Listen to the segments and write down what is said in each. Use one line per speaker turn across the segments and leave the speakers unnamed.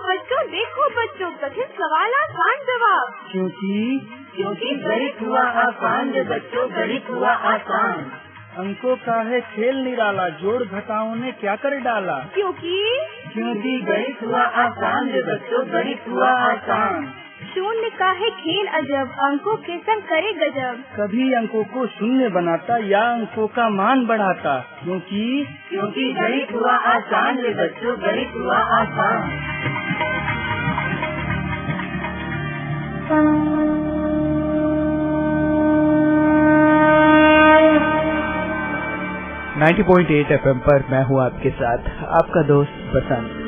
देखो बच्चों, कठिन सवाल आसान जवाब।
क्योंकि गणित हुआ आसान रे बच्चों, गणित हुआ आसान।
अंकों का है खेल निराला, जोड़ घटाओं ने क्या कर डाला।
क्योंकि गणित हुआ आसान रे बच्चों, गणित हुआ आसान।
शून्य का है खेल अजब, अंकों के संग करे गजब।
कभी अंकों को शून्य बनाता या अंकों का मान बढ़ाता।
क्योंकि गणित हुआ आसान रे बच्चों, गणित हुआ आसान।
90.8 FM पर मैं हूँ आपके साथ, आपका दोस्त बसंत।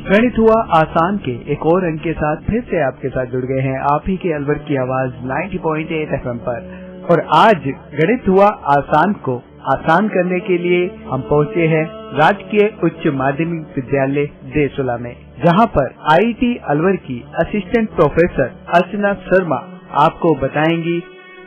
गणित हुआ आसान के एक और अंक के साथ फिर से आपके साथ जुड़ गए हैं आप ही के अलवर की आवाज 90.8 FM पर। और आज गणित हुआ आसान को आसान करने के लिए हम पहुंचे हैं राजकीय उच्च माध्यमिक विद्यालय देसुला में, जहां पर आईआईटी अलवर की असिस्टेंट प्रोफेसर अर्चना शर्मा आपको बताएंगी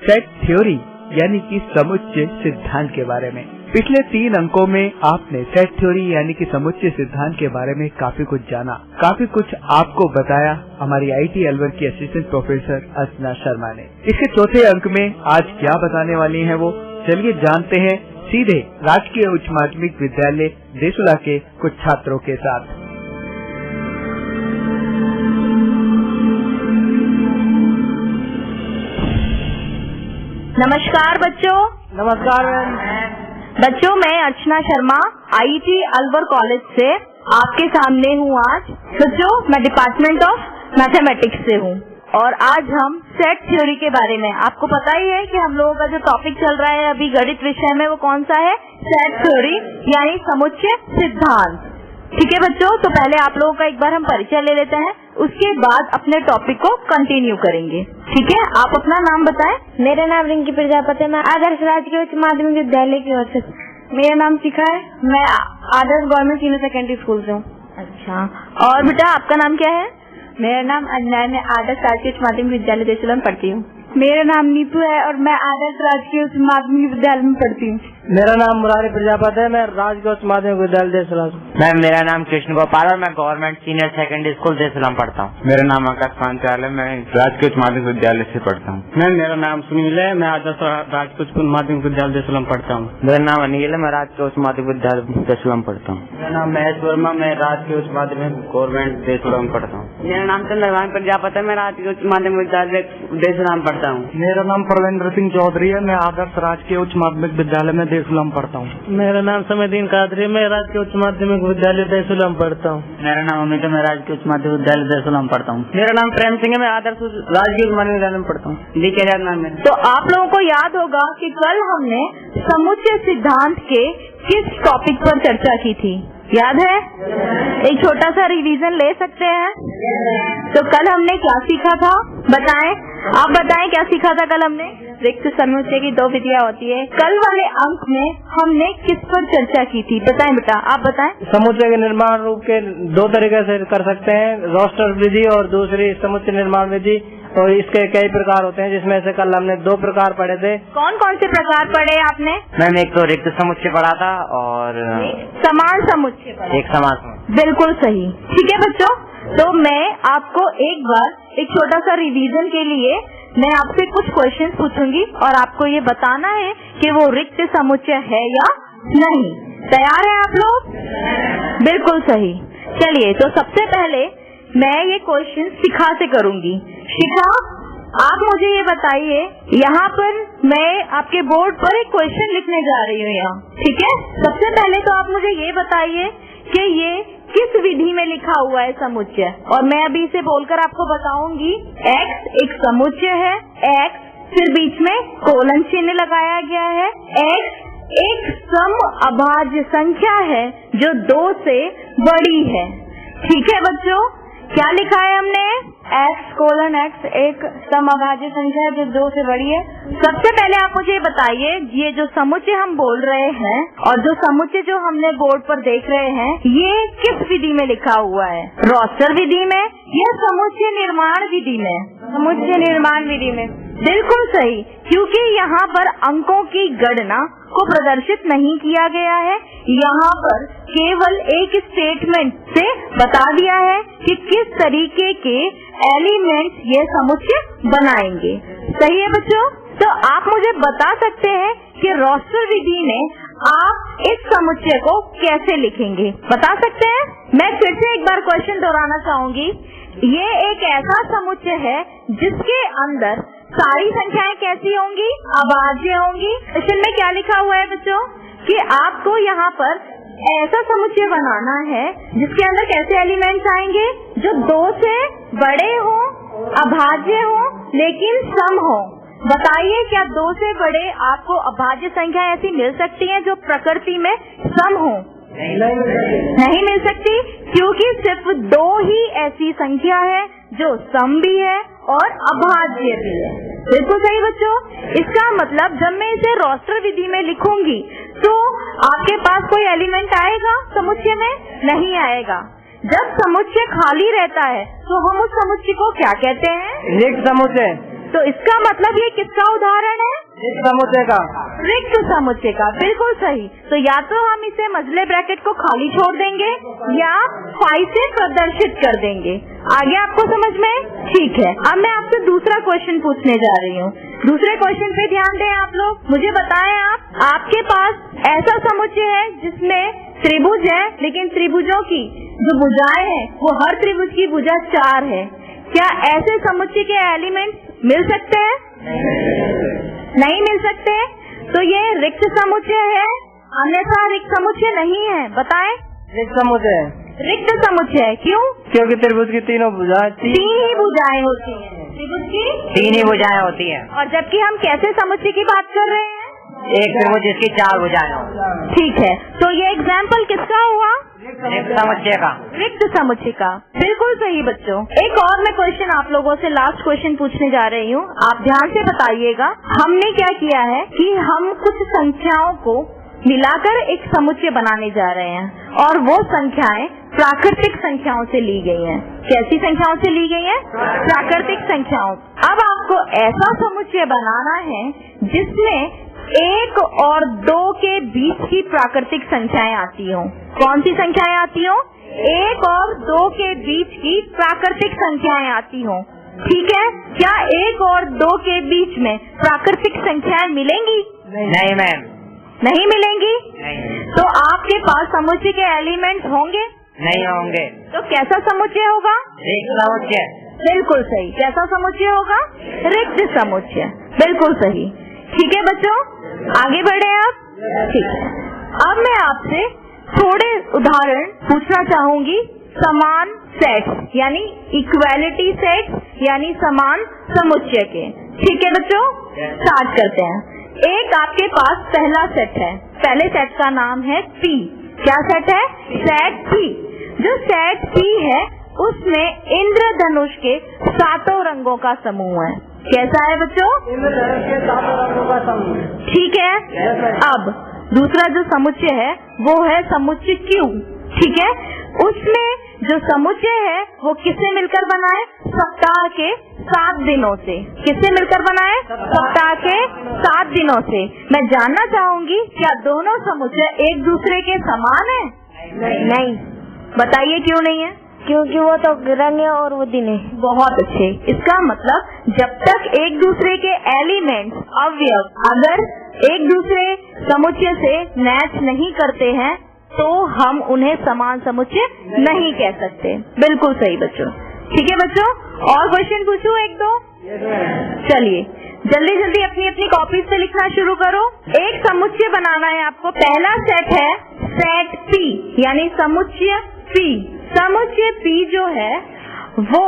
सेट थ्योरी यानी कि समुच्चय सिद्धांत के बारे में। पिछले 3 अंकों में आपने सेट थ्योरी यानी कि समुच्चय सिद्धांत के बारे में काफी कुछ जाना, काफी कुछ आपको बताया हमारी आईआईटी अलवर की असिस्टेंट प्रोफेसर अर्चना शर्मा ने। इसके चौथे अंक में आज क्या बताने वाली हैं वो, चलिए जानते हैं सीधे राजकीय उच्च माध्यमिक विद्यालय देसुला के कुछ छात्रों के साथ।
नमस्कार बच्चों।
नमस्कार
बच्चों, मैं अर्चना शर्मा आईआईटी अलवर कॉलेज से आपके सामने हूँ आज। बच्चों, मैं डिपार्टमेंट ऑफ मैथमेटिक्स से हूँ और आज हम सेट थ्योरी के बारे में, आपको पता ही है कि हम लोगों का जो टॉपिक चल रहा है अभी गणित विषय में वो कौन सा है, सेट थ्योरी यानी समुच्चय सिद्धांत। ठीक है बच्चों, तो पहले आप लोगों का एक बार हम परिचय ले लेते हैं, उसके बाद अपने टॉपिक को कंटिन्यू करेंगे। ठीक है, आप अपना नाम बताएं।
मेरा नाम रिंकी प्रजापति है, मैं आदर्श राजकीय उच्च माध्यमिक विद्यालय की ओर से।
मेरा नाम शिखा है,
मैं आदर्श गवर्नमेंट सीनियर सेकेंडरी स्कूल से हूँ।
अच्छा, और बेटा आपका नाम क्या है?
मेरा नाम अंजना, मैं आदर्श राजकीय उच्च माध्यमिक विद्यालय देसुला में पढ़ती हूँ।
मेरा नाम नीतू है और मैं आदर्श राजकीय उच्च माध्यमिक विद्यालय में पढ़ती हूँ।
मेरा नाम मुरारी प्रजापति है, मैं राजकीय उच्च माध्यमिक विद्यालय देसुला।
मेरा नाम कृष्ण गोपाल और मैं गवर्नमेंट सीनियर सेकेंडरी स्कूल देसुला में पढ़ता हूँ।
मेरा नाम आकाश पांचाल है, मैं राजकीय उच्च माध्यमिक विद्यालय से पढ़ता हूँ।
मेरा नाम सुनील है, मैं आदर्श राजकीय उच्च माध्यमिक विद्यालय देसुला में पढ़ता हूँ।
मेरा नाम अनिल है, मैं राजकीय उच्च माध्यमिक विद्यालय देसुला में पढ़ता हूँ।
मेरा नाम महेश वर्मा, मैं राजकीय उच्च माध्यमिक गवर्नमेंट देसुला में पढ़ता हूँ।
मेरा नाम चंद्रभान प्रजापति है, मैं राजकीय उच्च माध्यमिक विद्यालय देसुला में पढ़ता हूँ।
मेरा नाम परवेंद्र सिंह चौधरी है, मैं आदर्श राजकीय उच्च माध्यमिक विद्यालय में देसुला में पढ़ता हूँ। मेरा नाम समयदीन कादरी, मैं राजकीय उच्च माध्यमिक विद्यालय देसुला में पढ़ता हूँ।
मेरा नाम अमित है, मैं राजकीय उच्च माध्यमिक विद्यालय देसुला में पढ़ता हूँ।
मेरा नाम प्रेम सिंह है, मैं आदर्श राजकीय उच्च माध्यमिक विद्यालय में पढ़ता हूँ।
डी के नाम है।
तो आप लोगों को याद होगा कि कल हमने समुच्चय सिद्धांत के किस टॉपिक पर चर्चा की थी, याद है? एक छोटा सा रिवीजन ले सकते हैं? तो कल हमने क्या सीखा था, बताएं, आप बताएं क्या सीखा था कल हमने? रिक्त समुच्चय की 2 विधियां होती है। कल वाले अंक में हमने किस पर चर्चा की थी, बताएं बेटा, आप बताएं।
समुच्चय के निर्माण रूप के 2 तरीके से कर सकते हैं, रोस्टर विधि और दूसरी समुच्चय निर्माण विधि, और इसके कई प्रकार होते हैं, जिसमें से कल हमने 2 प्रकार पढ़े थे।
कौन कौन से प्रकार पढ़े आपने?
मैंने एक तो रिक्त समुच्चय पढ़ा था और
समान समुच्चय पढ़ा।
एक समान समुच्चय।
बिल्कुल सही। ठीक है बच्चों, तो मैं आपको एक बार एक छोटा सा रिवीजन के लिए मैं आपसे कुछ क्वेश्चन पूछूंगी और आपको ये बताना है कि वो रिक्त समुच्चय है या नहीं। तैयार हैं आप लोग? बिल्कुल सही। चलिए, तो सबसे पहले मैं ये क्वेश्चन शिखा से करूंगी। शिखा, आप मुझे ये बताइए, यहाँ पर मैं आपके बोर्ड पर एक क्वेश्चन लिखने जा रही हूँ यहाँ, ठीक है? सबसे पहले तो आप मुझे ये बताइए कि ये किस विधि में लिखा हुआ है समुच्चय, और मैं अभी इसे बोलकर आपको बताऊंगी। x एक समुच्चय है, x फिर बीच में कोलन चिन्ह लगाया गया है। x एक सम अभाज्य संख्या है जो 2 से बड़ी है। ठीक है बच्चों, क्या लिखा है हमने?
x:x एक समअभाज्य संख्या है जो 2 से बड़ी है।
सबसे पहले आप मुझे बताइए, ये जो समुच्चय हम बोल रहे हैं और जो समुच्चय जो हमने बोर्ड पर देख रहे हैं, ये किस विधि में लिखा हुआ है? रोस्टर विधि में या समुच्चय निर्माण विधि में?
समुच्चय निर्माण विधि में।
बिल्कुल सही, क्योंकि यहाँ पर अंकों की गणना को प्रदर्शित नहीं किया गया है। यहाँ पर केवल एक स्टेटमेंट से बता दिया है कि किस तरीके के एलिमेंट्स ये समुच्चय बनाएंगे। सही है बच्चों? तो आप मुझे बता सकते हैं कि रोस्टर विधि में आप इस समुच्चय को कैसे लिखेंगे? बता सकते हैं? मैं फिर से एक बार क्वेश्चन दोहराना चाहूंगी। ये एक ऐसा समुच्चय है जिसके अंदर सारी संख्याएं कैसी होंगी? अभाज्य होंगी। क्वेश्चन में क्या लिखा हुआ है बच्चों? कि आपको यहाँ पर ऐसा समुच्चय बनाना है जिसके अंदर कैसे एलिमेंट्स आएंगे? जो 2 से बड़े हो, अभाज्य हो, लेकिन सम हो। बताइए, क्या 2 से बड़े आपको अभाज्य संख्या ऐसी मिल सकती है जो प्रकृति में सम हो? नहीं मिल सकती, क्योंकि सिर्फ 2 ही ऐसी संख्या है जो सम भी है और अभाज्य भी है। बिल्कुल सही बच्चों। इसका मतलब जब मैं इसे रोस्टर विधि में लिखूंगी तो आपके पास कोई एलिमेंट आएगा समुच्चय में? नहीं आएगा। जब समुच्चय खाली रहता है तो हम उस समुच्चय को क्या कहते हैं?
रिक्त समुच्चय।
तो इसका मतलब ये किसका उदाहरण है?
रिक्त समुच्चय का।
रिक्त समुच्चय का, बिल्कुल सही। तो या तो हम इसे मझले ब्रैकेट को खाली छोड़ देंगे या 5 से प्रदर्शित कर देंगे। आगे आपको समझ में? ठीक है। अब मैं आपसे दूसरा क्वेश्चन पूछने जा रही हूँ। दूसरे क्वेश्चन पे ध्यान दें आप लोग। मुझे बताएं आपके पास ऐसा समुच्चय है जिसमें त्रिभुज है, लेकिन त्रिभुजों की जो भुजाएं हैं वो हर त्रिभुज की भुजा 4 है। क्या ऐसे समुच्चय के एलिमेंट्स मिल सकते हैं? नहीं मिल सकते। तो ये रिक्त समुच्चय है, अन्यथा रिक्त समुच्चय नहीं है। बताएं।
रिक्त समुच्चय।
रिक्त समुच्चय है, क्यों?
क्योंकि त्रिभुज की तीनों भुजाएं
3 ही भुजाएं होती हैं। त्रिभुज की
3 ही भुजाएं होती हैं।
और जबकि हम कैसे समुच्चय की बात कर रहे हैं?
एक त्रिभुज जिसकी 4 भुजाएं हो।
ठीक है। तो ये एग्जाम्पल किसका हुआ?
रिक्त समुच्चय का।
रिक्त समुच्चय का, बिल्कुल सही बच्चों। एक और मैं क्वेश्चन आप लोगों से लास्ट क्वेश्चन पूछने जा रही हूँ। आप ध्यान से बताइएगा। हमने क्या किया है कि हम कुछ संख्याओं को मिलाकर एक समुच्चय बनाने जा रहे हैं और वो संख्याएं प्राकृतिक संख्याओं से ली गई हैं। कैसी संख्याओं से ली गई हैं? प्राकृतिक संख्याओं। अब आपको ऐसा समुच्चय बनाना है जिसमें 1 और 2 के बीच की प्राकृतिक संख्याएं आती हो। कौन सी संख्याएं आती हो? 1 और 2 के बीच की प्राकृतिक संख्याएं आती हो। ठीक है। क्या 1 और 2 के बीच में प्राकृतिक संख्याएं मिलेंगी?
नहीं मैम।
नहीं मिलेंगी।
नहीं।
तो आपके पास समुच्चय के एलिमेंट्स होंगे?
नहीं होंगे।
तो कैसा समुच्चय होगा?
रिक्त समुच्चय।
बिल्कुल सही। कैसा समुच्चय होगा? रिक्त समुच्चय। बिल्कुल सही। ठीक है बच्चों, आगे बढ़े आप। ठीक है। अब मैं आपसे थोड़े उदाहरण पूछना चाहूंगी समान सेट यानी इक्वालिटी सेट यानी समान समुच्चय के। ठीक है बच्चों, स्टार्ट करते हैं। एक आपके पास पहला सेट है। पहले सेट का नाम है P। क्या सेट है? Set P। जो सेट P है उसमें इंद्रधनुष के 7 रंगों का समूह है। कैसा है बच्चों?
इंद्रधनुष के 7 रंगों का समूह।
ठीक है। अब दूसरा जो समुच्चय है वो है समुच्चय Q। ठीक है। उसमें जो समुच्चय है वो किससे मिलकर बना है? सप्ताह के 7 दिनों से। किससे मिलकर बना है? सप्ताह के 7 दिनों से। मैं जानना चाहूंगी क्या दोनों समुच्चय एक दूसरे के समान है? नहीं। बताइए क्यों नहीं है?
क्योंकि वो तो रंग है और वो दिन है।
बहुत अच्छे। इसका मतलब जब तक एक दूसरे के एलिमेंट्स अवयव अगर एक दूसरे समुच्चय से मैच नहीं करते हैं तो हम उन्हें समान समुच्चय नहीं कह सकते। बिल्कुल सही बच्चों। ठीक है बच्चों, और क्वेश्चन पूछूं 1-2? चलिए जल्दी जल्दी अपनी अपनी कॉपी से लिखना शुरू करो। एक समुच्चय बनाना है आपको। पहला सेट है सेट P यानी समुच्चय P। समुच्चय P जो है वो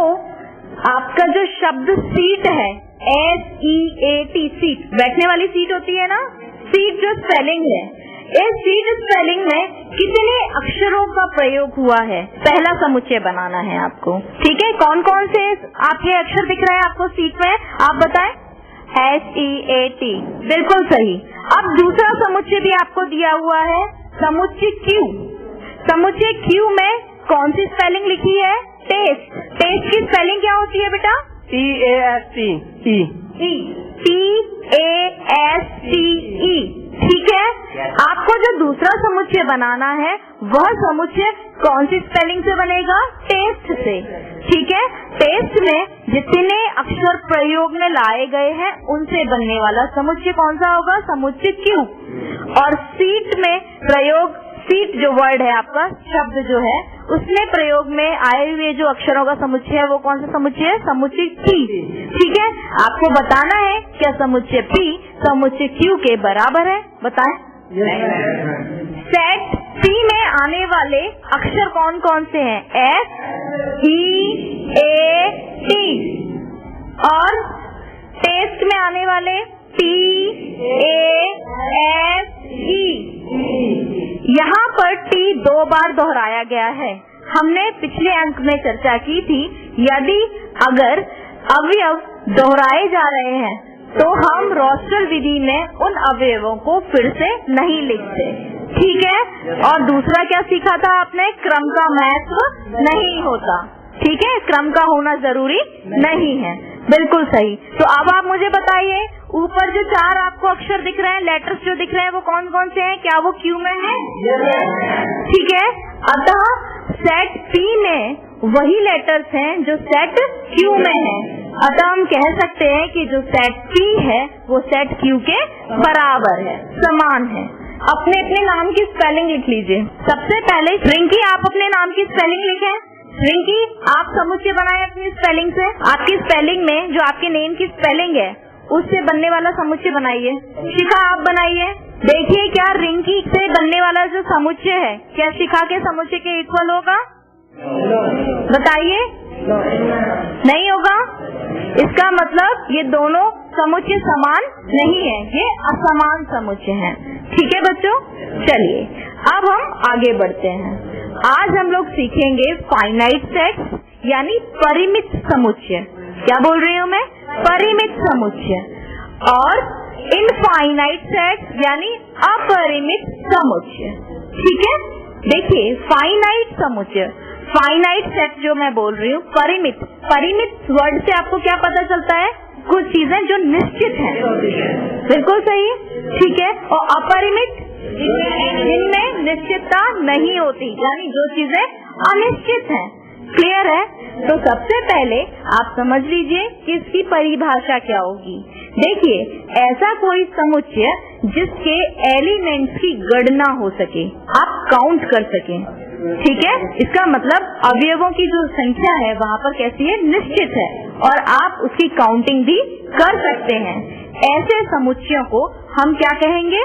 आपका जो शब्द सीट है SEAT, सीट बैठने वाली सीट होती है ना, सीट जो स्पेलिंग है इस सीट स्पेलिंग में कितने अक्षरों का प्रयोग हुआ है? पहला समुच्चय बनाना है आपको, ठीक है। कौन कौन से आपके अक्षर दिख रहे हैं आपको सीट में, आप बताएं। HEAT, बिल्कुल सही। अब दूसरा समुच्चय भी आपको दिया हुआ है, समुच्चय Q। समुच्चय Q में कौन सी स्पेलिंग लिखी है? टेस्ट। टेस्ट की स्पेलिंग क्या होती है बेटा?
TASTE।
TASTE, ठीक है। आपको जो दूसरा समुच्चय बनाना है वह समुच्चय कौन सी स्पेलिंग से बनेगा? टेस्ट से, ठीक है। टेस्ट में जितने अक्षर प्रयोग में लाए गए हैं उनसे बनने वाला समुच्चय कौन सा होगा? समुच्चय Q। और सीट में प्रयोग, सीट जो वर्ड है आपका, शब्द जो है, उसमें प्रयोग में आए हुए जो अक्षरों का समुच्चय है वो कौन सा समुच्चय है? समुच्चय P, ठीक है। आपको बताना है क्या समुच्चय P समुच्चय Q के बराबर है? बताएं। सेट P में आने वाले अक्षर कौन कौन से हैं? S, E, A, T। और टेस्ट में आने वाले T, A, S, E। यहाँ पर T 2 बार दोहराया गया है। हमने पिछले अंक में चर्चा की थी, यदि अगर अवयव दोहराए जा रहे हैं तो हम रोस्टर विधि में उन अवयवों को फिर से नहीं लिखते, ठीक है। और दूसरा क्या सीखा था आपने? क्रम का महत्व नहीं होता, ठीक है। क्रम का होना जरूरी नहीं है, बिल्कुल सही। तो अब आप मुझे बताइए, ऊपर जो 4 आपको अक्षर दिख रहे हैं, लेटर्स जो दिख रहे हैं, वो कौन कौन से हैं? क्या वो Q में है? ठीक है। अतः सेट P में वही लेटर्स हैं जो सेट Q में है। अतः हम कह सकते हैं कि जो सेट P है वो सेट Q के बराबर है, समान है। अपने अपने नाम की स्पेलिंग लिख लीजिए। सबसे पहले रिंकी, आप अपने नाम की स्पेलिंग लिखें। रिंकी, आप समुच्चय बनाए अपनी स्पेलिंग से। आपकी स्पेलिंग में जो आपके नेम की स्पेलिंग है उससे बनने वाला समुच्चय बनाइए। शिखा, आप बनाइए। देखिए क्या रिंकी से बनने वाला जो समुच्चय है क्या शिखा के समुच्चय के इक्वल होगा? बताइए। नहीं होगा। इसका मतलब ये दोनों समुच्चय समान नहीं है, ये असमान समुच्चय हैं, ठीक है बच्चों। चलिए अब हम आगे बढ़ते हैं। आज हम लोग सीखेंगे फाइनाइट सेट्स यानी परिमित समुच्चय। क्या बोल रही हूँ मैं? परिमित समुच्चय। और इनफाइनाइट सेट्स यानी अपरिमित समुच्चय, ठीक है। देखिए फाइनाइट समुच्चय, फाइनाइट सेट जो मैं बोल रही हूँ, परिमित, परिमित वर्ड से आपको क्या पता चलता है? कुछ चीजें जो निश्चित हैं, बिल्कुल सही, ठीक है। और अपरिमित जिनमें निश्चितता नहीं होती, यानी जो चीजें अनिश्चित हैं। क्लियर है? तो सबसे पहले आप समझ लीजिए कि इसकी परिभाषा क्या होगी। देखिए, ऐसा कोई समुच्चय जिसके एलिमेंट्स की गणना हो सके, आप काउंट कर सकें, ठीक है। इसका मतलब अवयवों की जो संख्या है वहाँ पर कैसी है? निश्चित है, और आप उसकी काउंटिंग भी कर सकते हैं। ऐसे समुच्चयों को हम क्या कहेंगे?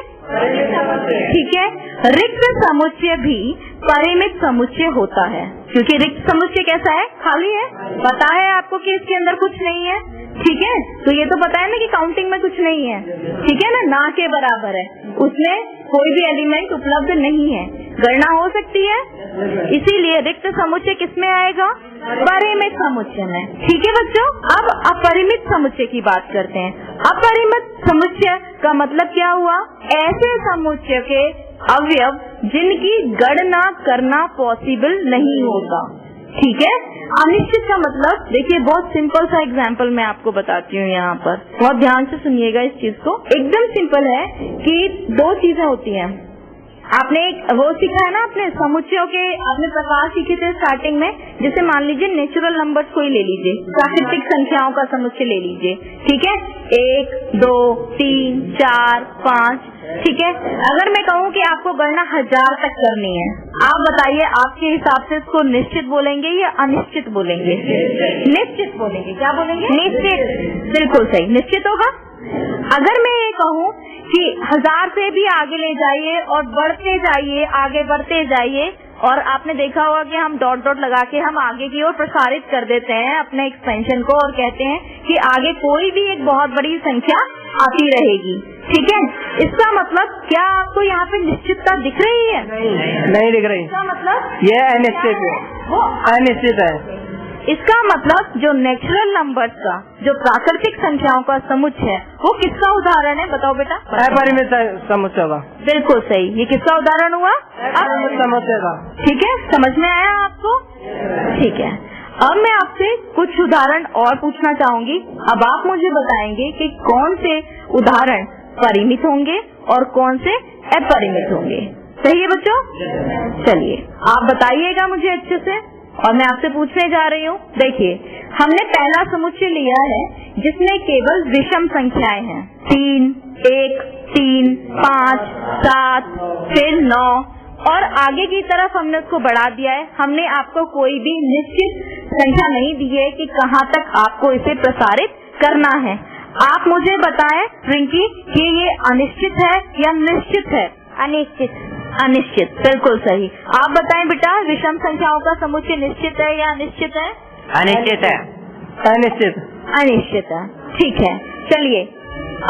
ठीक है। रिक्त समुच्चय भी परिमित समुच्चय होता है, क्योंकि रिक्त समुच्चय कैसा है? खाली है। पता है आपको कि इसके अंदर कुछ नहीं है, ठीक है। तो ये तो पता है ना कि काउंटिंग में कुछ नहीं है, ठीक है ना के बराबर है, उसमें कोई भी एलिमेंट उपलब्ध नहीं है, गणना हो सकती है। इसीलिए रिक्त समुच्चय किसमें आएगा? परिमित समुच्चय में, ठीक है बच्चों। अब अपरिमित समुच्चय की बात करते हैं। अपरिमित समुच्चय का मतलब क्या हुआ? ऐसे समुच्चय के अवयव जिनकी गणना करना पॉसिबल नहीं होता, ठीक है। अनिश्चित का मतलब देखिए, बहुत सिंपल सा एग्जाम्पल मैं आपको बताती हूँ यहाँ पर, बहुत ध्यान से सुनिएगा इस चीज को। एकदम सिंपल है कि 2 चीजें होती हैं। आपने एक वो सीखा है ना, अपने समुच्चयों के आपने प्रकार सीखे थे स्टार्टिंग में। जैसे मान लीजिए नेचुरल नंबर्स को ही ले लीजिए, प्राकृतिक संख्याओं का समुच्चय ले लीजिए, ठीक है। 1, 2, 3, 4, 5, ठीक है। अगर मैं कहूँ कि आपको गणना 1000 तक करनी है, आप बताइए आपके हिसाब से इसको निश्चित बोलेंगे या अनिश्चित बोलेंगे? निश्चित बोलेंगे। क्या बोलेंगे? निश्चित। बिल्कुल सही, निश्चित होगा। अगर मैं ये कहूँ कि 1000 से भी आगे ले जाइए और बढ़ते जाइए, आगे बढ़ते जाइए, और आपने देखा होगा कि हम डॉट डॉट लगा के हम आगे की ओर प्रसारित कर देते हैं अपने एक्सपेंशन को और कहते हैं कि आगे कोई भी एक बहुत बड़ी संख्या आती रहेगी, ठीक है, इसका मतलब क्या आपको यहाँ पे निश्चितता दिख रही है?
नहीं दिख रही।
इसका मतलब
ये अनिश्चित है,
वो
अनिश्चित है।
इसका मतलब जो नेचुरल नंबर्स का, जो प्राकृतिक संख्याओं का समुच्चय है, वो किसका उदाहरण है? बताओ बेटा।
अपरिमित समुच्चय का।
बिल्कुल सही। ये किसका उदाहरण हुआ?
अपरिमित समुच्चय का।
ठीक है, समझ में आया आपको? ठीक है, अब मैं आपसे कुछ उदाहरण और पूछना चाहूंगी। अब आप मुझे बताएंगे कि कौन से उदाहरण परिमित होंगे और कौन से अपरिमित होंगे। सही है बच्चों? चलिए आप बताइएगा मुझे अच्छे से, और मैं आपसे पूछने जा रही हूँ। देखिए, हमने पहला समुच्चय लिया है जिसमें केवल विषम संख्याएं हैं, 3, 1, 3, 5, 7, फिर 9, और आगे की तरफ हमने उसको बढ़ा दिया है। हमने आपको कोई भी निश्चित संख्या नहीं दी है कि कहाँ तक आपको इसे प्रसारित करना है। आप मुझे बताएं रिंकी कि ये अनिश्चित है या निश्चित है?
अनिश्चित।
अनिश्चित, बिल्कुल सही। आप बताएं बेटा, विषम संख्याओं का समुच्चय निश्चित है या अनिश्चित है?
अनिश्चित है।
अनिश्चित।
अनिश्चित है, ठीक है। चलिए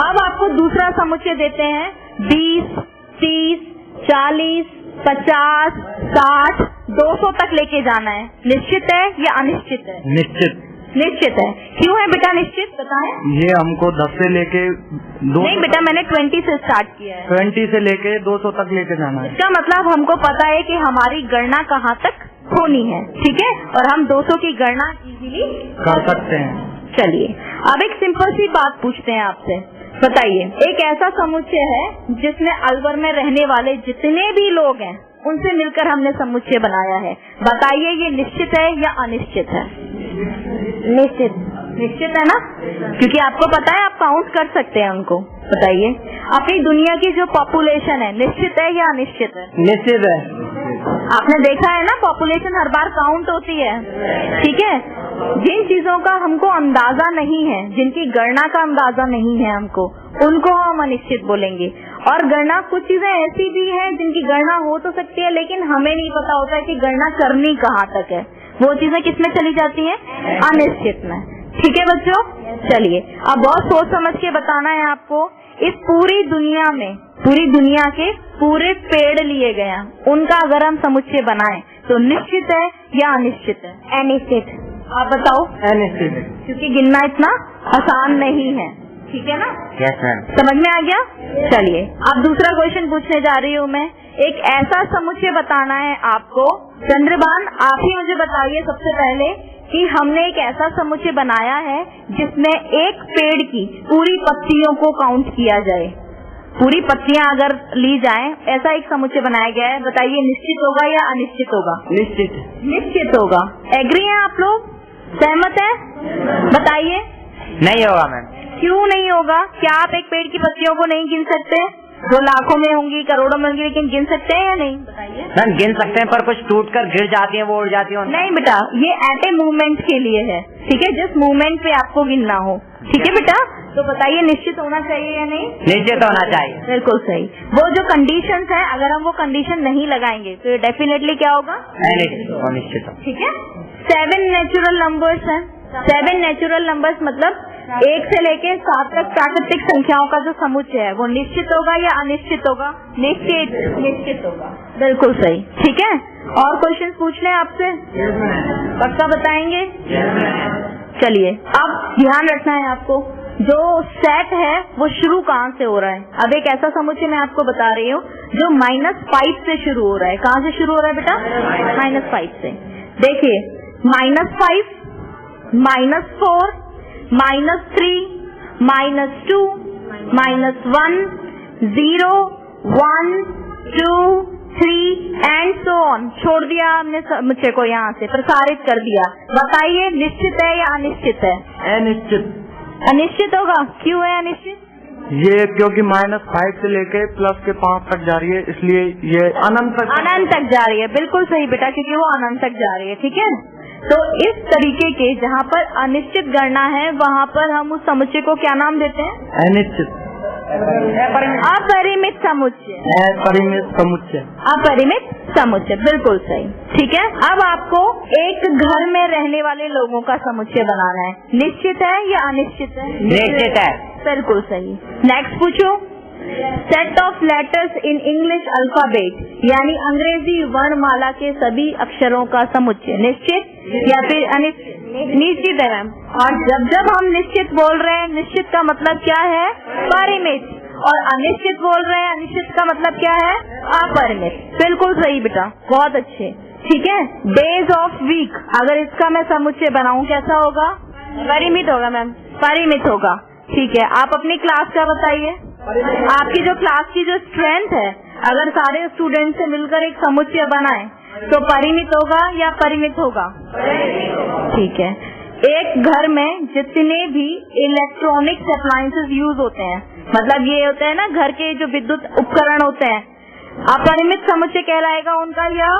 अब आपको दूसरा समुच्चय देते हैं। 20, 30, 40, 50, 60, 200 तक लेके जाना है। निश्चित है या अनिश्चित है?
निश्चित।
निश्चित है। क्यों है बेटा निश्चित, बताएं।
ये हमको 10 से लेके
नहीं बेटा, मैंने 20 से स्टार्ट किया है।
20 से लेके 200 तक लेके जाना है।
इसका मतलब हमको पता है कि हमारी गणना कहाँ तक होनी है, ठीक है, और हम 200 की गणना इजीली
कर सकते हैं।
चलिए अब एक सिंपल सी बात पूछते हैं आपसे। बताइए, एक ऐसा समुच्चय है जिसमें अलवर में रहने वाले जितने भी लोग हैं उनसे मिलकर हमने समुच्चय बनाया है। बताइए ये निश्चित है या अनिश्चित है?
निश्चित।
निश्चित है ना, क्योंकि आपको पता है आप काउंट कर सकते हैं उनको। बताइए, अपनी दुनिया की जो पॉपुलेशन है निश्चित है या अनिश्चित है?
निश्चित है।
आपने देखा है ना, पॉपुलेशन हर बार काउंट होती है, ठीक है। जिन चीजों का हमको अंदाजा नहीं है, जिनकी गणना का अंदाजा नहीं है हमको, उनको हम अनिश्चित बोलेंगे। और गणना, कुछ चीजें ऐसी भी हैं जिनकी गणना हो तो सकती है लेकिन हमें नहीं पता होता है कि गणना करनी कहाँ तक है। वो चीजें किसमें चली जाती हैं? अनिश्चित में। ठीक है बच्चों, चलिए अब बहुत सोच समझ के बताना है आपको। इस पूरी दुनिया के पूरे पेड़ लिए गए हैं, उनका अगर हम समुच्चय बनाएं तो निश्चित है या अनिश्चित है?
अनिश्चित।
आप बताओ।
अनिश्चित।
क्योंकि गिनना इतना आसान नहीं है, ठीक है ना?
Yes ma'am.
समझ में आ गया? चलिए अब दूसरा क्वेश्चन पूछने जा रही हूँ मैं। एक ऐसा समुच्चय बताना है आपको। चंद्रभान, आप ही मुझे बताइए सबसे पहले कि हमने एक ऐसा समुच्चय बनाया है जिसमें एक पेड़ की पूरी पत्तियों को काउंट किया जाए। पूरी पत्तियां अगर ली जाएं, ऐसा एक समुच्चय बनाया गया है। बताइए निश्चित होगा या अनिश्चित होगा?
निश्चित।
निश्चित होगा। एग्री हैं आप लोग? सहमत हैं? बताइए।
नहीं होगा मैम।
क्यों नहीं होगा? क्या आप एक पेड़ की पत्तियों को नहीं गिन सकते? जो लाखों में होंगी, करोड़ों में होंगी, लेकिन गिन सकते हैं या नहीं? बताइए।
मैम गिन सकते हैं, पर कुछ टूट कर गिर जाती है, वो उड़ जाती है।
नहीं बेटा, ये एट ए मूवमेंट के लिए है, ठीक है, जिस मूवमेंट पे आपको गिनना हो। ठीक है बेटा, तो बताइए निश्चित होना चाहिए या नहीं?
निश्चित होना चाहिए।
बिल्कुल सही। वो जो कंडीशंस हैं, अगर हम वो कंडीशन नहीं लगाएंगे तो ये डेफिनेटली क्या होगा?
अनिश्चित।
ठीक है। 7 नेचुरल नंबर्स हैं। 7 नेचुरल नंबर्स मतलब 1 से लेके 7 तक प्राकृतिक संख्याओं का जो समुच्चय है वो निश्चित होगा या अनिश्चित होगा? निश्चित होगा। बिल्कुल सही। ठीक है, और क्वेश्चन पूछ लें आपसे? पक्का बताएंगे? चलिए अब ध्यान रखना है आपको, जो सेट है वो शुरू कहाँ से हो रहा है। अब एक ऐसा समुच्चय मैं आपको बता रही हूँ जो -5 से शुरू हो रहा है। कहाँ से शुरू हो रहा है बेटा? -5 से। देखिए, -5, -4, -3, -2, -1, 0, 1, 2, 3 एंड सो ऑन। छोड़ दिया हमने समुच्चय को, यहाँ से प्रसारित कर दिया। बताइए निश्चित है या अनिश्चित है?
अनिश्चित।
अनिश्चित होगा। क्यों है अनिश्चित?
ये क्योंकि -5 से लेके +5 तक जा रही है, इसलिए ये अनंत
तक जा रही है। बिल्कुल सही बेटा, क्योंकि वो अनंत तक जा रही है। ठीक है, तो इस तरीके के जहाँ पर अनिश्चित गणना है वहाँ पर हम उस समुच्चय को क्या नाम देते हैं?
अनिश्चित।
अपरिमित समुच्चय।
अपरिमित समुच्चय।
अपरिमित समुच्चय, बिल्कुल सही। ठीक है, अब आपको एक घर में रहने वाले लोगों का समुच्चय बनाना है। निश्चित है या अनिश्चित है?
निश्चित है।
बिल्कुल सही। नेक्स्ट पूछो। Set of letters in English alphabet, यानी अंग्रेजी वर्णमाला के सभी अक्षरों का समुच्चय। निश्चित या फिर अनिश्चित? निश्चित है मैम। और जब जब हम निश्चित बोल रहे हैं, निश्चित का मतलब क्या है? परिमित। और अनिश्चित बोल रहे हैं, अनिश्चित का मतलब क्या है? अपरिमित। बिल्कुल सही बेटा, बहुत अच्छे। ठीक है, डेज ऑफ वीक, अगर इसका मैं समुच्चय बनाऊं कैसा होगा? परिमित होगा मैम। परिमित होगा, ठीक है। आप अपनी क्लास का बताइए, आपकी जो क्लास की जो स्ट्रेंथ है, अगर सारे स्टूडेंट से मिलकर एक समुच्चय बनाए तो परिमित होगा या परिमित होगा? ठीक है। एक घर में जितने भी इलेक्ट्रॉनिक्स अप्लायंसेस यूज होते हैं, मतलब ये होते हैं ना घर के जो विद्युत उपकरण होते हैं, अपरिमित समुच्चय कहलाएगा उनका या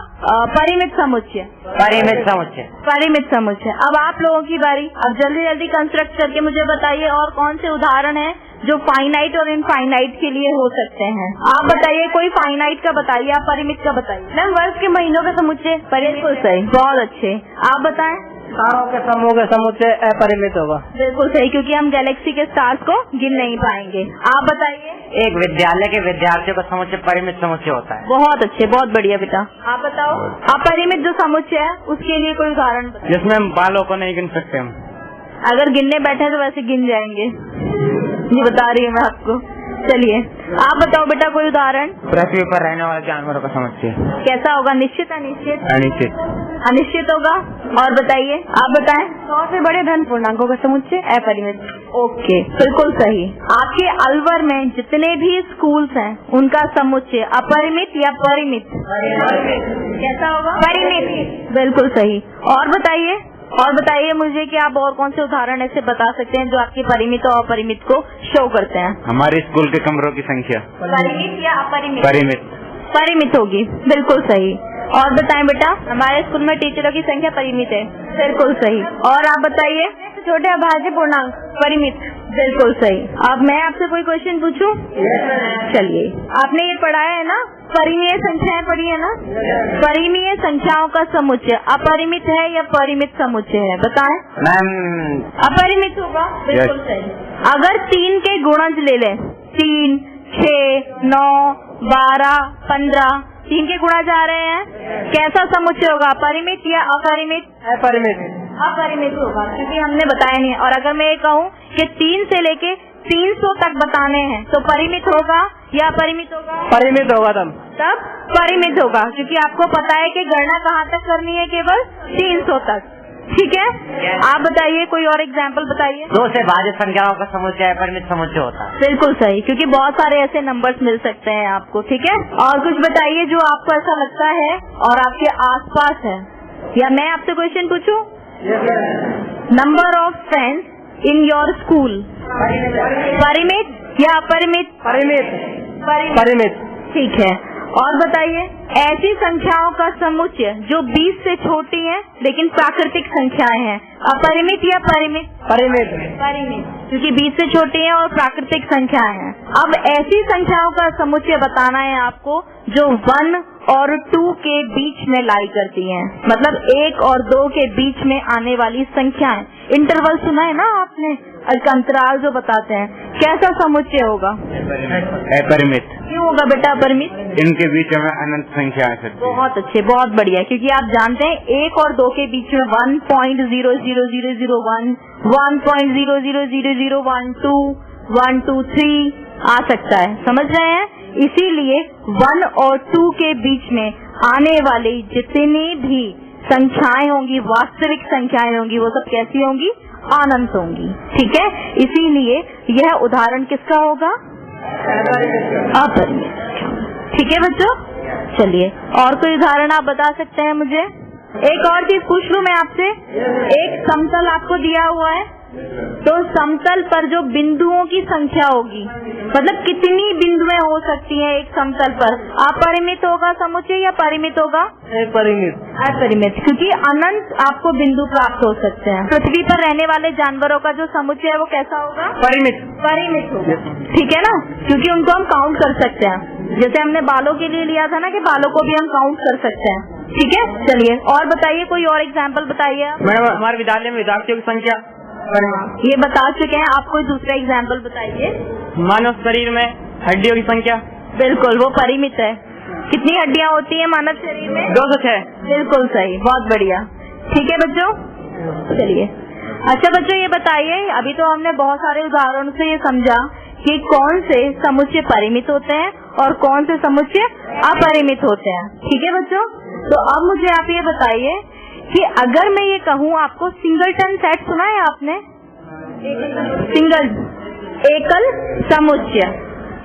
परिमित समुच्चय?
परिमित समुच्चय।
परिमित समुच्चय। अब आप लोगों की बारी, अब जल्दी जल्दी कंस्ट्रक्ट करके मुझे बताइए और कौन से उदाहरण हैं जो फाइनाइट और इनफाइनाइट के लिए हो सकते हैं। आप बताइए, कोई फाइनाइट का बताइए, आप परिमित का बताइए। मैम वर्ष के महीनों का समुच्चय। बिल्कुल सही, बहुत अच्छे। आप बताएं।
तारों के समूह का समुच्चय अपरिमित होगा।
बिल्कुल सही, क्योंकि हम गैलेक्सी के स्टार्स को गिन नहीं पाएंगे। आप बताइए।
एक विद्यालय के विद्यार्थियों का समुच्चय परिमित समुच्चय होता है।
बहुत अच्छे, बहुत बढ़िया बेटा। आप बताओ, अपरिमित जो समुच्चय है उसके लिए कोई उदाहरण बताइए।
जिसमें हम बालों को नहीं गिन सकते हम।
अगर गिनने बैठे तो वैसे गिन जाएंगे, ये बता रही हूँ मैं आपको। चलिए आप बताओ बेटा कोई उदाहरण।
पृथ्वी पर रहने वाले जानवरों का समुच्चय।
कैसा होगा? निश्चित, अनिश्चित?
अनिश्चित।
अनिश्चित होगा। और बताइए, आप बताएं। 100 से बड़े धन पूर्णांकों का समुच्चय अपरिमित। ओके, बिल्कुल सही। आपके अलवर में जितने भी स्कूल्स हैं उनका समुच्चय अपरिमित या परिमित? कैसा होगा? परिमित। बिल्कुल सही। और बताइए, और बताइए मुझे कि आप और कौन से उदाहरण ऐसे बता सकते हैं जो आपकी परिमित और अपरिमित को शो करते हैं?
हमारे स्कूल के कमरों की संख्या।
परिमित या अपरिमित?
परिमित।
परिमित होगी, बिल्कुल सही। और बताएं बेटा। हमारे स्कूल में टीचरों की संख्या परिमित है। बिल्कुल सही। और आप बताइए। छोटे अभाज्य पूर्णांक परिमित। बिल्कुल सही। अब मैं आपसे कोई क्वेश्चन पूछूं? चलिए, आपने ये पढ़ाया है ना, परिमेय संख्याएं पढ़ी है ना? परिमेय संख्याओं का समुच्चय अपरिमित है या परिमित समुच्चय है? बताएं।
मैम
अपरिमित होगा। बिल्कुल सही। अगर 3 के गुणज ले लें, 3, 6, 9, 12, 15, 3 के गुणा जा रहे हैं, कैसा समुच्चय होगा? परिमित या अपरिमित?
अपरिमित।
अपरिमित होगा, क्योंकि हमने बताया नहीं। और अगर मैं ये कहूँ कि 3 से लेके 300 तक बताने हैं तो परिमित होगा या अपरिमित होगा?
परिमित होगा
तब परिमित होगा, क्योंकि आपको पता है कि गणना कहाँ तक करनी है? केवल 300 तक। ठीक है। आप बताइए, कोई और एग्जाम्पल बताइए।
2 से भाज्य संख्याओं का समुच्चय अपरिमित समुच्चय होता है।
बिल्कुल सही, क्योंकि बहुत सारे ऐसे नंबर्स मिल सकते हैं आपको। ठीक है। और कुछ बताइए जो आपको ऐसा लगता है और आपके आसपास है। या मैं आपसे क्वेश्चन पूछूं? Number of friends in your school परिमित या अपरिमित?
परिमित। परिमित।
ठीक है। और बताइए, ऐसी संख्याओं का समुच्चय जो 20 से छोटी हैं लेकिन प्राकृतिक संख्याएं हैं, अपरिमित या परिमित?
परिमित।
परिमित, क्योंकि 20 से छोटी हैं और प्राकृतिक संख्याएं हैं। अब ऐसी संख्याओं का समुच्चय बताना है आपको जो 1 और 2 के बीच में लाई करती हैं, मतलब 1 और 2 के बीच में आने वाली संख्याएं। इंटरवल सुना है ना आपने, अंतराल जो बताते हैं, कैसा समुच्चय होगा?
अपरिमित।
क्यों होगा बेटा अपरिमित?
इनके बीच में अनंत संख्या आ सकती है।
बहुत अच्छे, बहुत बढ़िया, क्योंकि आप जानते हैं 1 और 2 के बीच में 1.00001, 1.00001, 2, 1, 2, 3 आ सकता है। समझ रहे हैं? इसीलिए 1 और 2 के बीच में आने वाली जितनी भी संख्याएं होंगी, वास्तविक संख्याएं होंगी, वो सब कैसी होंगी? अनंत होंगी। ठीक है। इसीलिए यह उदाहरण किसका होगा? अपरिमित। ठीक है बच्चों। चलिए, और कोई उदाहरण आप बता सकते हैं मुझे? एक और चीज पूछ लूं मैं आपसे। एक समतल आपको दिया हुआ है, तो समतल पर जो बिंदुओं की संख्या होगी, मतलब कितनी बिंदुएं हो सकती हैं एक समतल पर, अपरिमित होगा समुच्चय या परिमित होगा?
परिमित।
अपरिमित, क्योंकि अनंत आपको बिंदु प्राप्त हो सकते हैं। पृथ्वी पर रहने वाले जानवरों का जो समुच्चय है वो कैसा होगा?
परिमित।
परिमित होगा। ठीक है ना, क्योंकि उनको हम काउंट कर सकते हैं। जैसे हमने बालों के लिए लिया था ना, कि बालों को भी हम काउंट कर सकते हैं। ठीक है। चलिए, और बताइए, कोई और एग्जाम्पल बताइए।
मैडम, हमारे विद्यालय में विद्यार्थियों की संख्या
ये बता चुके हैं, आप कोई दूसरा एग्जाम्पल बताइए।
मानव शरीर में
हड्डियों की संख्या
बिल्कुल, वो परिमित है। कितनी हड्डियां होती हैं मानव शरीर में?
206।
बिल्कुल सही, बहुत बढ़िया। ठीक है बच्चों, चलिए। अच्छा बच्चों ये बताइए, अभी तो हमने बहुत सारे उदाहरणों से ये समझा कि कौन से समुच्चय परिमित होते हैं और कौन से समुच्चय अपरिमित होते हैं। ठीक है बच्चों, तो अब मुझे आप ये बताइए कि अगर मैं ये कहूँ आपको सिंगलटन सेट सुना है आपने?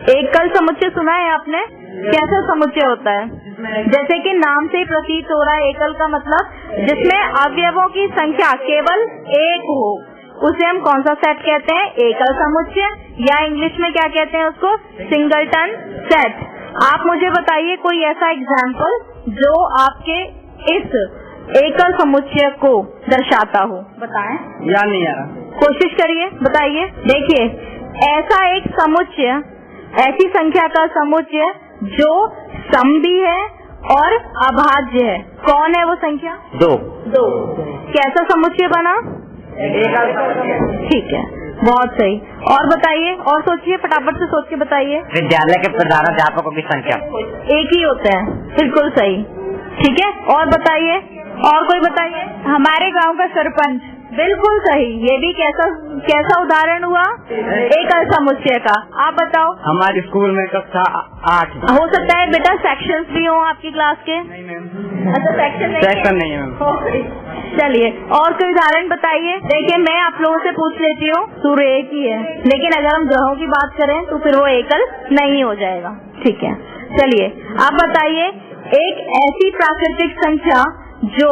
एकल समुच्चय सुना है आपने? कैसा समुच्चय होता है? जैसे कि नाम से ही प्रतीत हो रहा है, एकल का मतलब जिसमें अवयवों की संख्या केवल एक हो, उसे हम कौन सा सेट कहते हैं? एकल समुच्चय, या इंग्लिश में क्या कहते हैं उसको? Singleton set. आप मुझे बताइए कोई ऐसा एग्जाम्पल जो आपके इस एकल समुच्चय को दर्शाता हो, बताएं।
याद नहीं आ रहा।
कोशिश करिए, बताइए। देखिए, ऐसा एक समुच्चय, ऐसी संख्या का समुच्चय जो सम भी है और अभाज्य है, कौन है वो संख्या?
2।
कैसा समुच्चय बना? ठीक है, बहुत सही। और बताइए, और सोचिए, फटाफट से सोच के बताइए।
विद्यालय के प्रधानाध्यापकों की संख्या
एक ही होता है, बिल्कुल सही। ठीक है, और बताइए, और कोई बताइए। हमारे गांव का सरपंच, बिल्कुल सही। ये भी कैसा उदाहरण हुआ? एकल समुच्चय का। आप बताओ।
हमारे स्कूल में कक्षा 8।
हो सकता है बेटा सेक्शंस भी हो आपकी क्लास के?
नहीं मैम।
अच्छा, सेक्शन
नहीं है मैम।
चलिए, और कोई उदाहरण बताइए। देखिए, मैं आप लोगों से पूछ लेती हूँ, सूर्य एक ही है, लेकिन अगर हम ग्रहों की बात करें तो फिर वो एकल नहीं हो जाएगा। ठीक है, चलिए आप बताइए एक ऐसी प्राकृतिक संख्या जो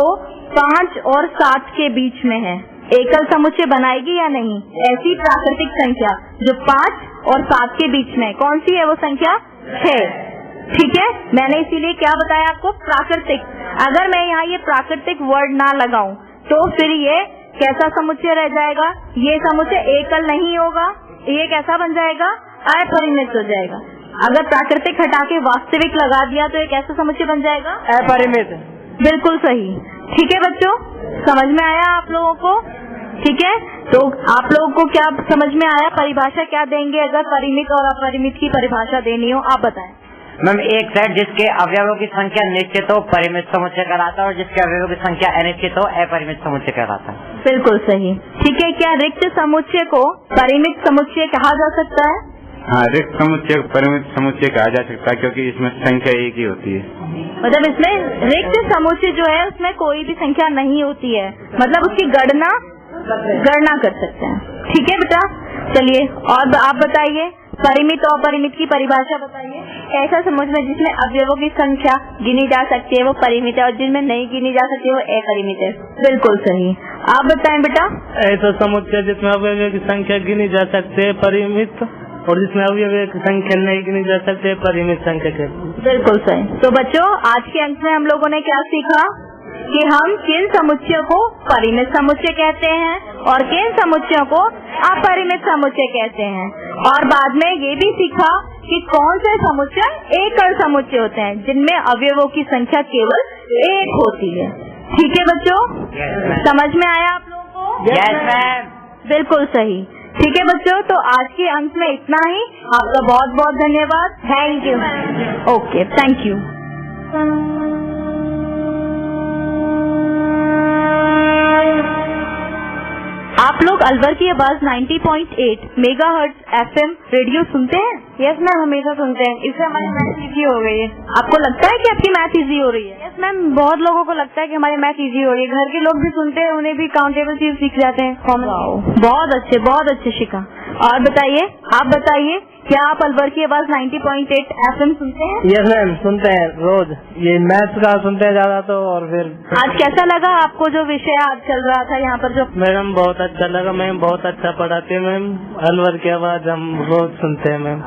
5 और 7 के बीच में है, एकल समुच्चय बनाएगी या नहीं? ऐसी प्राकृतिक संख्या जो 5 और 7 के बीच में, कौन सी है वो संख्या? 6। ठीक है, मैंने इसीलिए क्या बताया आपको? प्राकृतिक। अगर मैं यहाँ ये प्राकृतिक वर्ड ना लगाऊं तो फिर ये कैसा समुच्चय रह जाएगा? ये समुच्चय एकल नहीं होगा, ये कैसा बन जाएगा? अपरिमित हो जाएगा। अगर प्राकृतिक हटा के वास्तविक लगा दिया तो ये कैसा समुच्चय बन जाएगा?
अपरिमित।
बिल्कुल सही। ठीक है बच्चों, समझ में आया आप लोगों को? ठीक है, तो आप लोगों को क्या समझ में आया? परिभाषा क्या देंगे अगर परिमित और अपरिमित की परिभाषा देनी हो? आप बताएं।
मैम, एक सेट जिसके अवयवों की संख्या निश्चित हो परिमित समुच्चय कहलाता है और जिसके अवयवों की संख्या अनिश्चित हो अपरिमित समुच्चय कहलाता है।
बिल्कुल सही। ठीक है, क्या रिक्त समुच्चय को परिमित समुच्चय कहा जा सकता है?
हाँ, रिक्त समुच्चय को परिमित समुच्चय कहा जा सकता है क्योंकि इसमें संख्या एक ही होती है।
मतलब इसमें रिक्त समुच्चय जो है उसमें कोई भी संख्या नहीं होती है, मतलब उसकी गणना कर सकते हैं। ठीक है बेटा, चलिए और आप बताइए परिमित और अपरिमित की परिभाषा बताइए।
ऐसा समुच्चय जिसमें अवयवों की संख्या गिनी जा सकती है वो परिमित है और जिनमें नहीं गिनी जा सकती है वो अपरिमित है।
बिल्कुल सही। आप बताएं बेटा।
ऐसा समुच्चय जिसमें अवयवों की संख्या गिनी जा सकती है परिमित, और जिसमें अवयवों की संख्या नहीं गिनी जा सकती है परिमित संख्या के।
बिल्कुल सही। तो बच्चों, आज के अंक में हम लोगों ने क्या सीखा कि हम किन समुच्चयों को परिमित समुच्चय कहते हैं और किन समुच्चयों को अपरिमित समुच्चय कहते हैं, और बाद में ये भी सीखा कि कौन से समुच्चय एकल समुच्चय होते हैं जिनमें अवयवों की संख्या केवल एक होती है। ठीक है बच्चों, समझ में आया आप लोगों को?
Yes ma'am.
बिल्कुल सही। ठीक है बच्चों, तो आज के अंक में इतना ही। आपका बहुत बहुत धन्यवाद। Thank you. Okay, thank you. आप लोग अलवर की आवाज 90.8 मेगाहर्ट्ज FM रेडियो सुनते हैं?
यस मैम, हमेशा सुनते हैं। इससे हमारी मैथ इजी हो गई है।
आपको लगता है कि आपकी मैथ इजी हो रही है?
यस मैम, बहुत लोगों को लगता है कि हमारी मैथ इजी हो रही है। घर के लोग भी सुनते हैं, उन्हें भी काउंटेबल चीज सीख जाते हैं।
बहुत अच्छे शिखा। और बताइए, आप बताइए, क्या आप अलवर की आवाज 90.8 FM सुनते हैं?
यस मैम, सुनते हैं रोज। ये मैथ्स का सुनते हैं ज्यादा तो। और फिर
आज कैसा लगा आपको जो विषय आज चल रहा था यहाँ पर? जो
मैम बहुत अच्छा लगा, मैम बहुत अच्छा पढ़ाते हैं मैम। अलवर की आवाज हम रोज सुनते हैं मैम।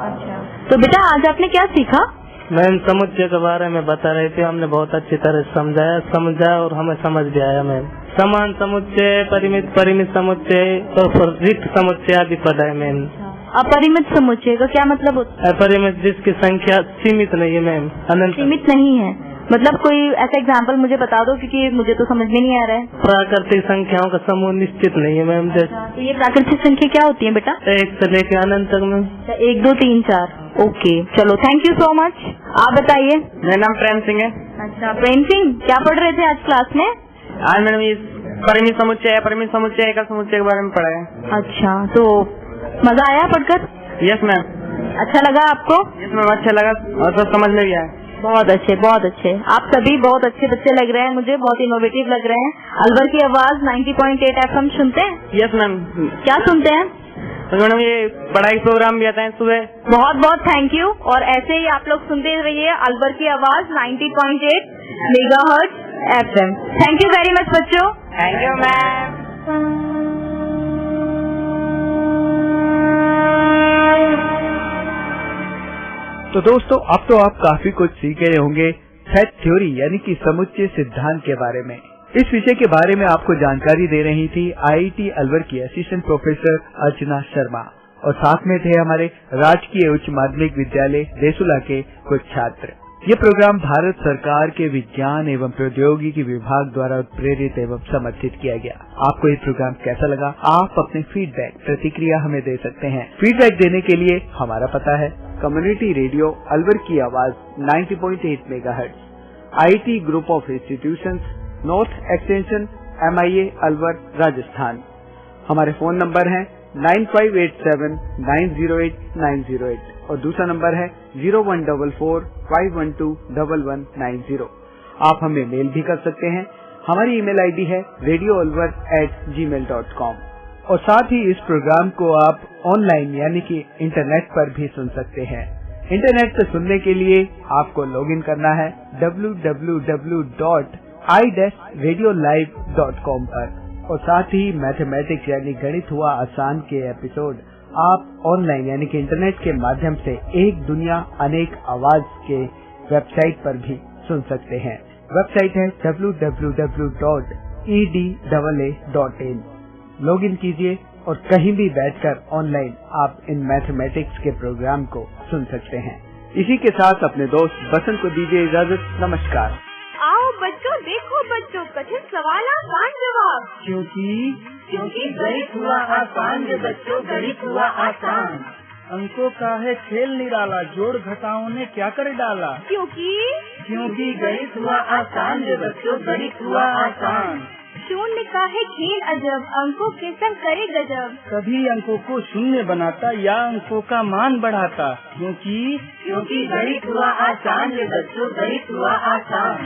तो बेटा आज आपने क्या सीखा?
मैम समुच्चय के बारे में बता रही थी, हमने बहुत अच्छी तरह समझा और हमें समझ भी आया मैम। समान समुच्चय, परिमित समुच्चय और रिक्त समुच्चय आदि पढ़ा है मैम।
अपरिमित समुच्चय का क्या मतलब होता है?
अपरिमित जिसकी संख्या सीमित नहीं है मैम, अनंत।
सीमित नहीं है, मतलब कोई ऐसा एग्जाम्पल मुझे बता दो, क्योंकि मुझे तो समझ में नहीं आ रहा है।
प्राकृतिक संख्याओं का समूह निश्चित नहीं है मैम। जैसे
तो ये प्राकृतिक संख्या क्या होती है बेटा?
1 से लेकर अनंत तक मैम।
1 2 3 4। ओके, चलो थैंक यू सो मच। आप बताइए।
मेरा नाम प्रेम सिंह है।
अच्छा प्रेम सिंह, क्या पढ़ रहे थे आज क्लास में?
आज मैडम ये परिमित समुच्चय, परिमित समुच्चय, एकल समुच्चय के बारे में पढ़ा है।
अच्छा, तो मजा आया पढ़कर?
Yes ma'am.
अच्छा लगा आपको?
यस मैम, अच्छा लगा और सब समझ में भी आया।
बहुत अच्छे, बहुत अच्छे। आप सभी बहुत अच्छे बच्चे लग रहे हैं मुझे, बहुत इनोवेटिव लग रहे हैं। अलवर की आवाज 90.8 FM सुनते हैं?
Yes ma'am.
क्या सुनते हैं?
तो मैडम ये पढ़ाई प्रोग्राम भी आता है सुबह।
बहुत बहुत थैंक यू। और ऐसे ही आप लोग सुनते रहिए अलवर की आवाज 90.8 megahertz FM। Thank you very much बच्चों।
Thank you ma'am.
तो दोस्तों, अब तो आप काफी कुछ सीख गए होंगे सेट थ्योरी यानी कि समुच्चय सिद्धांत के बारे में। इस विषय के बारे में आपको जानकारी दे रही थी IIT अलवर की असिस्टेंट प्रोफेसर अर्चना शर्मा, और साथ में थे हमारे राजकीय उच्च माध्यमिक विद्यालय देसुला के कुछ छात्र। ये प्रोग्राम भारत सरकार के विज्ञान एवं प्रौद्योगिकी विभाग द्वारा प्रेरित एवं समर्थित किया गया। आपको ये प्रोग्राम कैसा लगा? आप अपने फीडबैक, प्रतिक्रिया हमें दे सकते हैं। फीडबैक देने के लिए हमारा पता है कम्युनिटी रेडियो अलवर की आवाज 90.8 megahertz, IIT group of institutions, north extension, MIA Alwar, Rajasthan. हमारे फोन नंबर हैं 9587908908 और दूसरा नंबर है 0144512190। आप हमें मेल भी कर सकते हैं। हमारी ईमेल ID है radioalvar@gmail.com। और साथ ही इस प्रोग्राम को आप ऑनलाइन यानी कि इंटरनेट पर भी सुन सकते हैं। इंटरनेट पर सुनने के लिए आपको लॉगिन करना है www.i-radiolive.com पर। और साथ ही मैथमेटिक्स यानी गणित हुआ आसान के एपिसोड आप ऑनलाइन यानी कि इंटरनेट के माध्यम से एक दुनिया अनेक आवाज के वेबसाइट पर भी सुन सकते हैं। वेबसाइट है www.edaa.in। लॉगिन कीजिए और कहीं भी बैठकर ऑनलाइन आप इन मैथमेटिक्स के प्रोग्राम को सुन सकते हैं। इसी के साथ अपने दोस्त बसंत को दीजिए इजाजत। नमस्कार।
आओ बच्चों, देखो बच्चों, कठिन सवाल आसान जवाब।
क्योंकि गणित हुआ आसान रे बच्चों, गणित हुआ आसान।
अंकों का है खेल निराला, जोड़ घटाओं ने क्या कर डाला।
क्योंकि गणित हुआ आसान रे बच्चों, गणित हुआ आसान।
शून्य का है खेल अजब, अंकों के संग करे गजब।
कभी अंकों को शून्य बनाता या अंकों का मान बढ़ाता। क्योंकि
गणित हुआ आसान रे बच्चों, गणित हुआ आसान।